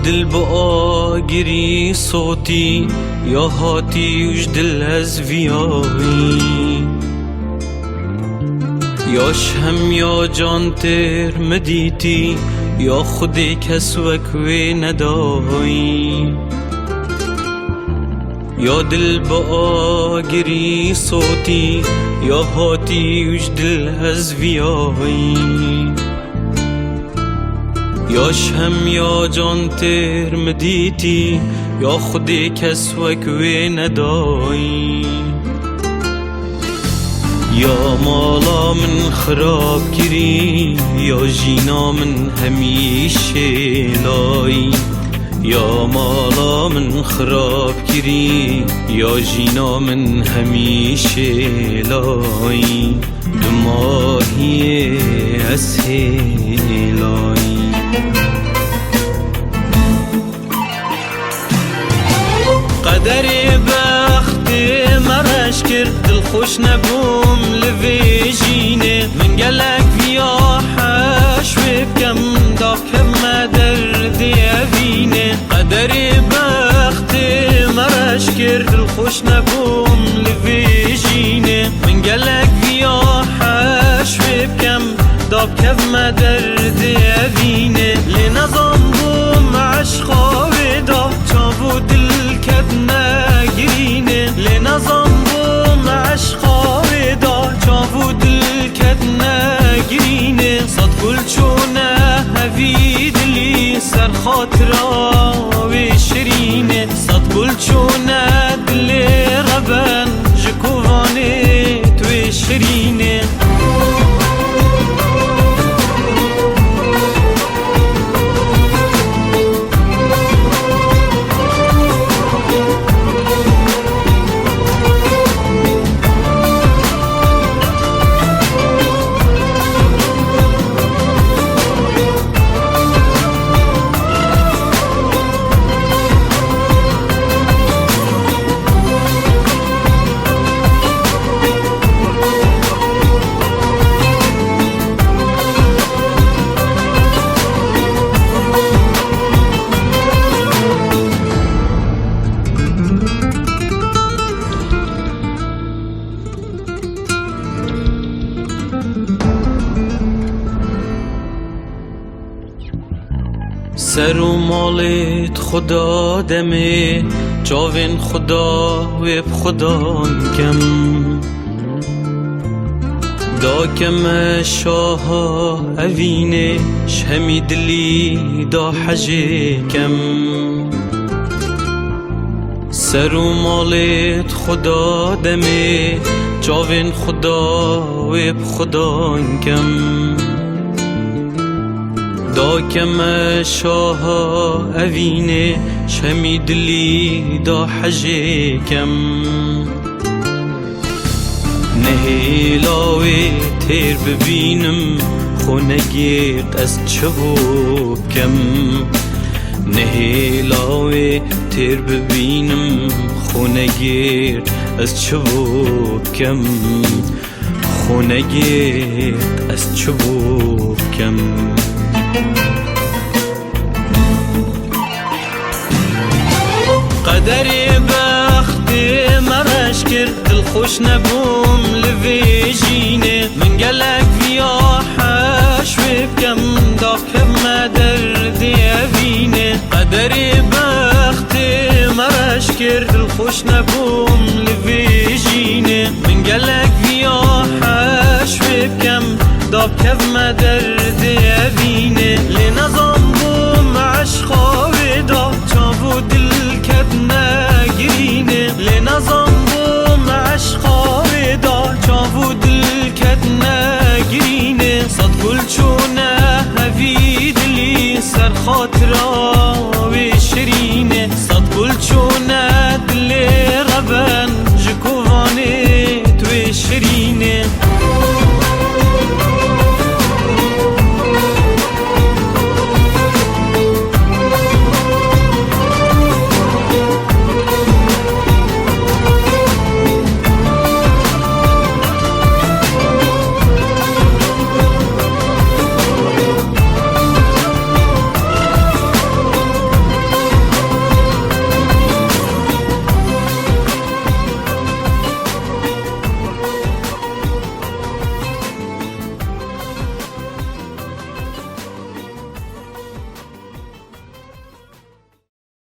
دل بآگری صوتی یا هاتی وش دل از ویایی یا شهم یا جان تر مدیتی یا خودی کس وکوی ندایی یا دل بآگری صوتی یا هاتی وش دل از ویایی یا شهم یا جان تر مدیتی یا خودی کس وکوی ندایی یا مالا من خراب کری یا جینا من همیشه لایی یا مالا من خراب کری یا جینا من همیشه لایی دماهی از هلایی قدر بخت مرش کرد دل خوش نبوم لویجینه من گلک ویاحش وبکم داکم درد اوینه قدر بخت مرش کرد دل خوش نبوم لویجینه من گلک ویاحش وبکم داکم درد اوینه لنظام بوم عشقا ودا چاو دل کد نگرینه لنظام بوم عشقا ودا چاو دل کد نگرینه صد گل چونه هوی دلی سر خاطرا و شرینه صد گل چونه دل غبن جکوانه تو شرینه سر و مالت خدا دمه چاوین خدا ویب خدا کم دا کم شاها اوینه شهمی دلی دا حجه کم سر و مالت خدا دمه چاوین خدا ویب خدا کم دا کم شاها اوینه شمی دلی دا حجه کم نهیلاوی تیر ببینم خونگیت از چهو کم نهیلاوی تیر ببینم خونگیت از چهو کم خونگیت از چهو کم قدر بخت مرش کرد دل خوش نبوم لویجینه من گلک ویاحش وبکم داکم درد اوینه قدر بخت مرش کرد دل خوش نبوم لویجینه من گلک ویاحش وبکم داکم درد